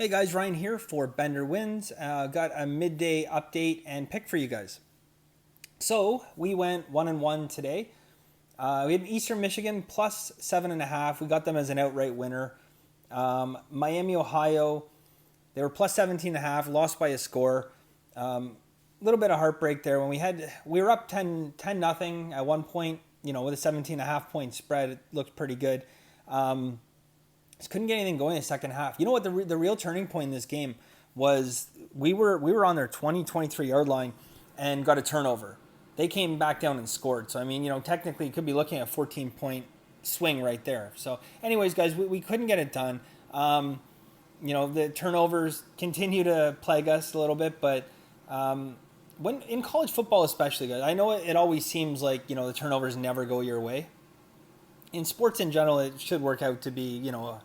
Hey guys, Ryan here for Bender Wins. Got a midday update and pick for you guys. So we went 1-1 today. We had Eastern Michigan plus 7.5. We got them as an outright winner. Miami, Ohio, they were plus 17.5, lost by a score. A little bit of heartbreak there when we were up 10 nothing at one point. With a 17.5 point spread, it looked pretty good. Just couldn't get anything going in the second half. You know what the real turning point in this game was? We were on their 23 yard line and got a turnover. They came back down and scored. So I mean, technically you could be looking at a 14-point swing right there. So anyways, guys, we couldn't get it done. The turnovers continue to plague us a little bit, but when in college football especially, guys, I know it always seems like the turnovers never go your way. In sports in general, it should work out to be a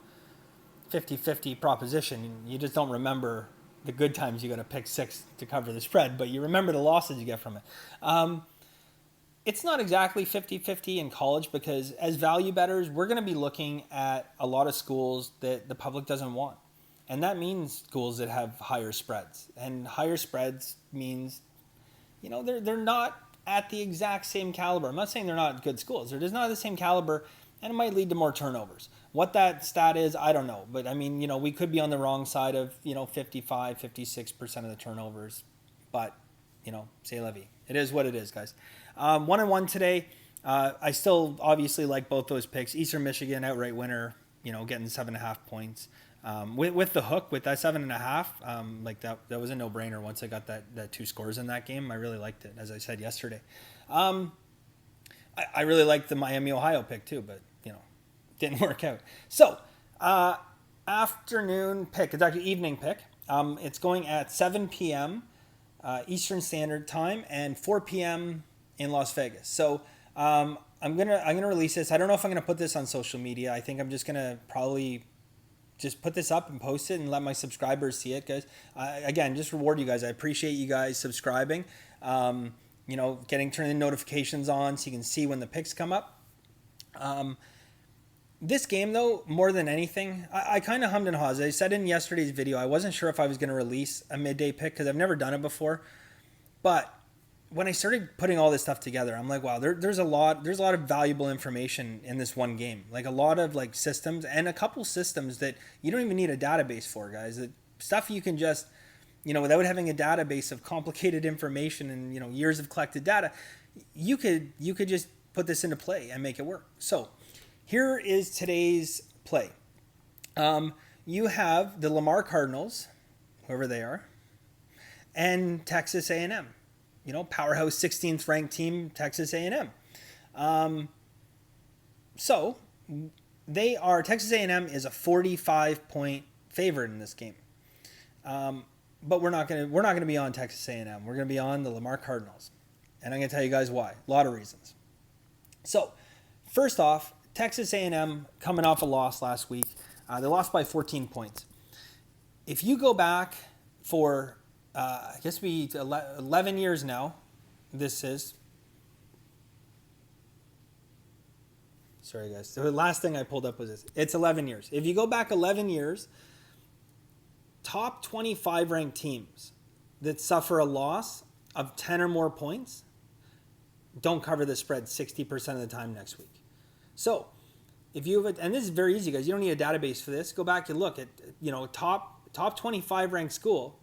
50-50 proposition. You just don't remember the good times you got to pick six to cover the spread, but you remember the losses you get from it. It's not exactly 50-50 in college because as value bettors, we're going to be looking at a lot of schools that the public doesn't want. And that means schools that have higher spreads. And higher spreads means, they're not at the exact same caliber. I'm not saying they're not good schools. They're just not the same caliber, and it might lead to more turnovers. What that stat is, I don't know. But, I mean, we could be on the wrong side of, 55, 56% of the turnovers. But, c'est la vie. It is what it is, guys. 1-1 today. I still obviously like both those picks. Eastern Michigan, outright winner, getting 7.5 points. With the hook, with that 7.5, that was a no-brainer once I got that two scores in that game. I really liked it, as I said yesterday. I really liked the Miami, Ohio pick too, but, didn't work out. So, afternoon pick, it's actually evening pick. It's going at 7 p.m. Eastern Standard Time and 4 p.m. in Las Vegas. So, I'm gonna release this. I don't know if I'm gonna put this on social media. I think I'm just gonna probably just put this up and post it and let my subscribers see it, guys. Again, just reward you guys. I appreciate you guys subscribing. Turning the notifications on so you can see when the picks come up. This game, though, more than anything, I kind of hummed and hawed. I said in yesterday's video, I wasn't sure if I was going to release a midday pick because I've never done it before. But when I started putting all this stuff together, I'm like, wow, there's a lot of valuable information in this one game. Like a lot of systems and a couple systems that you don't even need a database for, guys. That stuff you can just, without having a database of complicated information and years of collected data, you could just put this into play and make it work. So here is today's play. You have the Lamar Cardinals, whoever they are, and Texas A&M. Powerhouse 16th ranked team, Texas A&M. So Texas A&M is a 45-point favorite in this game. But we're not gonna be on Texas A&M. We're gonna be on the Lamar Cardinals, and I'm gonna tell you guys why. A lot of reasons. So first off, Texas A&M coming off a loss last week. They lost by 14 points. If you go back for I guess 11 years now. This is. Sorry, guys. The last thing I pulled up was this. It's 11 years. If you go back 11 years, top 25 ranked teams that suffer a loss of 10 or more points don't cover the spread 60% of the time next week. So, if you have and this is very easy, guys. You don't need a database for this. Go back and look at top 25 ranked school.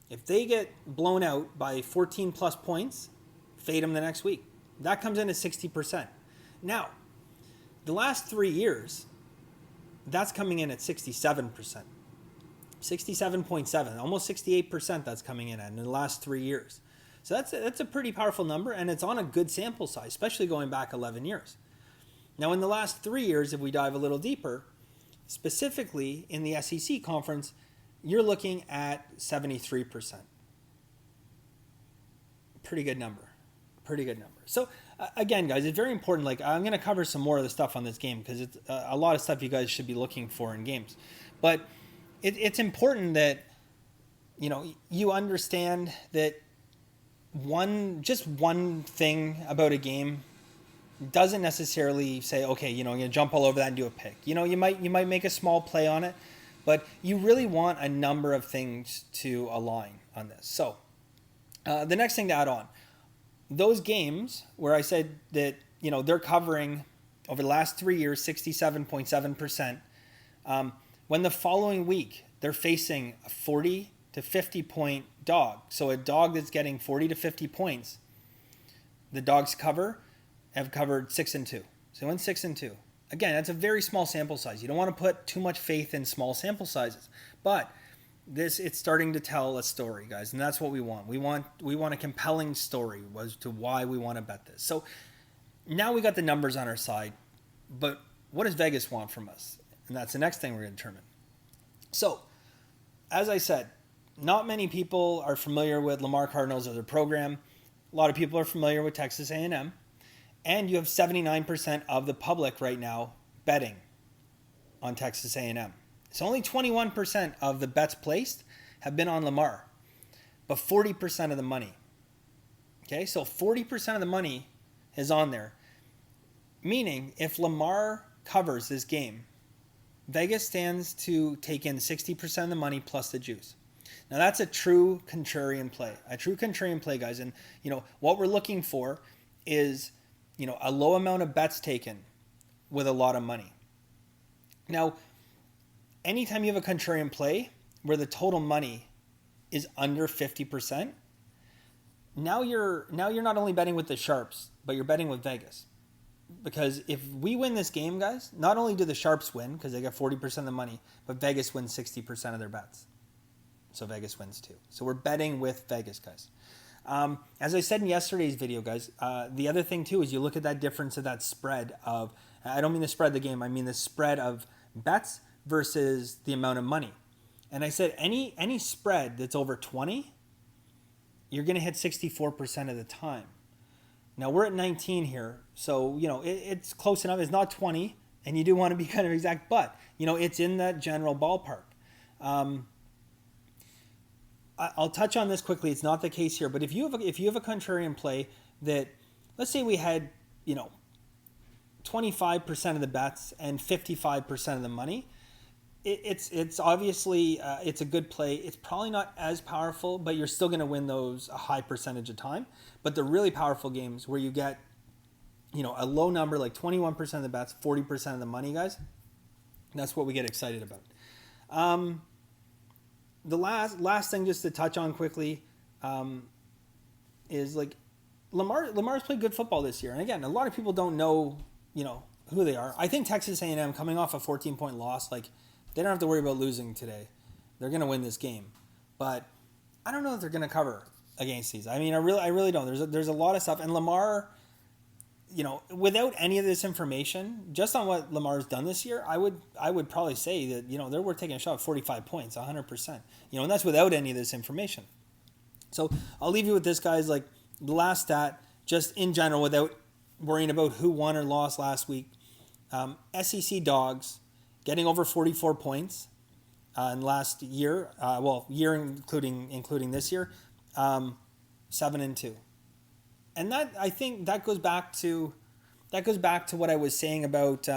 If they get blown out by 14 plus points, fade them the next week. That comes in at 60%. Now, the last 3 years, that's coming in at 67%. 67.7, almost 68% that's coming in the last 3 years. So that's a pretty powerful number, and it's on a good sample size, especially going back 11 years. Now, in the last 3 years, if we dive a little deeper, specifically in the SEC conference, you're looking at 73%. Pretty good number. So, again, guys, it's very important. I'm going to cover some more of the stuff on this game because it's a lot of stuff you guys should be looking for in games. But it's important that, you understand that just one thing about a game doesn't necessarily say, okay, I'm going to jump all over that and do a pick. You might make a small play on it, But you really want a number of things to align on this. So the next thing to add on, those games where I said that, they're covering over the last 3 years 67.7%. When the following week they're facing a 40 to 50 point dog, so a dog that's getting 40 to 50 points, the dogs have covered 6-2. So in 6-2. Again, that's a very small sample size. You don't want to put too much faith in small sample sizes, but it's starting to tell a story, guys, and that's what we want. We want a compelling story as to why we want to bet this. So now we got the numbers on our side, but what does Vegas want from us? And that's the next thing we're going to determine. So, as I said, not many people are familiar with Lamar Cardinals as a program. A lot of people are familiar with Texas A&M. And you have 79% of the public right now betting on Texas A&M. So only 21% of the bets placed have been on Lamar, but 40% of the money. Okay, so 40% of the money is on there. Meaning, if Lamar covers this game, Vegas stands to take in 60% of the money plus the juice. Now that's a true contrarian play. A true contrarian play, guys. And what we're looking for is a low amount of bets taken with a lot of money. Now, anytime you have a contrarian play where the total money is under 50%, now you're not only betting with the sharps, but you're betting with Vegas. Because if we win this game, guys, not only do the sharps win because they get 40% of the money, but Vegas wins 60% of their bets. So Vegas wins too. So we're betting with Vegas, guys. As I said in yesterday's video, guys, the other thing too is you look at that difference of that spread of, I don't mean the spread of the game, I mean the spread of bets versus the amount of money. And I said any spread that's over 20, you're going to hit 64% of the time. Now we're at 19 here, so it's close enough. It's not 20, and you do want to be kind of exact, but it's in that general ballpark. I'll touch on this quickly. It's not the case here, but if you have a contrarian play that, let's say we had 25% of the bets and 55% of the money, it's obviously it's a good play. It's probably not as powerful, but you're still going to win those a high percentage of time. But the really powerful games where you get a low number like 21% of the bets, 40% of the money, guys, that's what we get excited about. The last thing just to touch on quickly is like Lamar's played good football this year, and again, a lot of people don't know who they are. I think Texas A&M coming off a 14-point loss, like they don't have to worry about losing today. They're going to win this game, but I don't know if they're going to cover against these. I mean, I really don't. There's a lot of stuff, and Lamar, without any of this information, just on what Lamar's done this year, I would probably say that they're worth taking a shot at 45 points, 100%. And that's without any of this information. So I'll leave you with this, guys. Like the last stat, just in general, without worrying about who won or lost last week. SEC dogs getting over 44 points in last year. Year including this year, 7-2. And that, I think that goes back to what I was saying about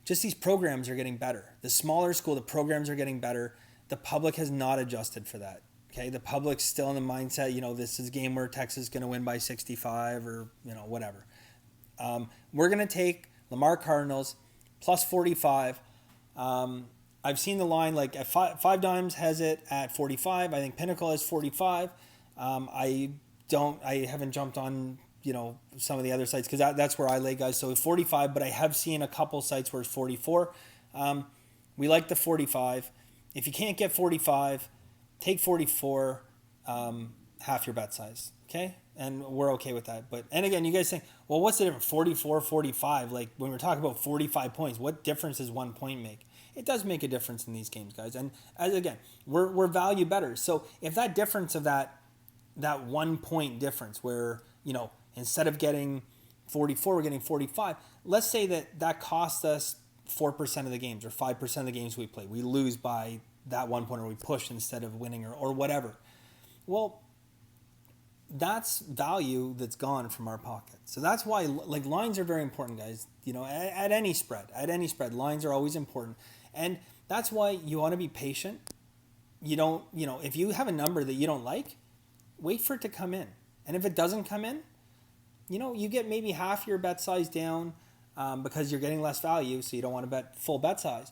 just these programs are getting better. The smaller school, the programs are getting better. The public has not adjusted for that. Okay, the public's still in the mindset, this is a game where Texas is going to win by 65 or whatever. We're going to take Lamar Cardinals plus 45. I've seen the line like at Five Dimes has it at 45. I think Pinnacle has 45. I haven't jumped on some of the other sites because that's where I lay, guys. So 45, but I have seen a couple sites where it's 44. We like the 45. If you can't get 45, take 44, half your bet size. Okay, and we're okay with that. And again, you guys think, well, what's the difference? 44, 45. Like when we're talking about 45 points, what difference does 1 point make? It does make a difference in these games, guys. And again, we're value better. So if that difference of that 1 point difference where, instead of getting 44, we're getting 45. Let's say that costs us 4% of the games or 5% of the games we play. We lose by that 1 point or we push instead of winning or whatever. Well, that's value that's gone from our pocket. So that's why lines are very important, guys. At any spread, lines are always important. And That's why you want to be patient. You don't, if you have a number that you don't like, wait for it to come in. And if it doesn't come in, you get maybe half your bet size down because you're getting less value, so you don't want to bet full bet size.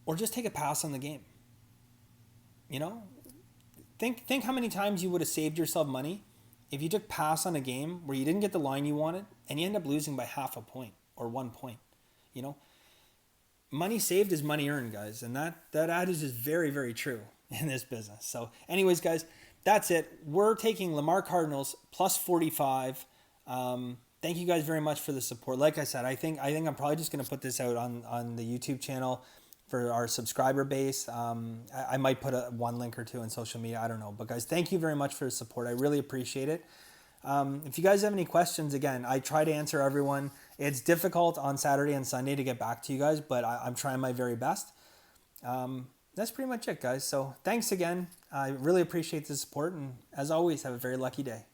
Or just take a pass on the game. Think how many times you would have saved yourself money if you took pass on a game where you didn't get the line you wanted and you end up losing by half a point or 1 point. Money saved is money earned, guys, and that adage is very, very true in this business. So anyways, guys, that's it. We're taking Lamar Cardinals plus 45. Thank you guys very much for the support. Like I said, I think I'm probably just going to put this out on the YouTube channel for our subscriber base. I might put one link or two on social media. I don't know. But guys, thank you very much for the support. I really appreciate it. If you guys have any questions, again, I try to answer everyone. It's difficult on Saturday and Sunday to get back to you guys, but I'm trying my very best. That's pretty much it, guys. So thanks again. I really appreciate the support. And as always, have a very lucky day.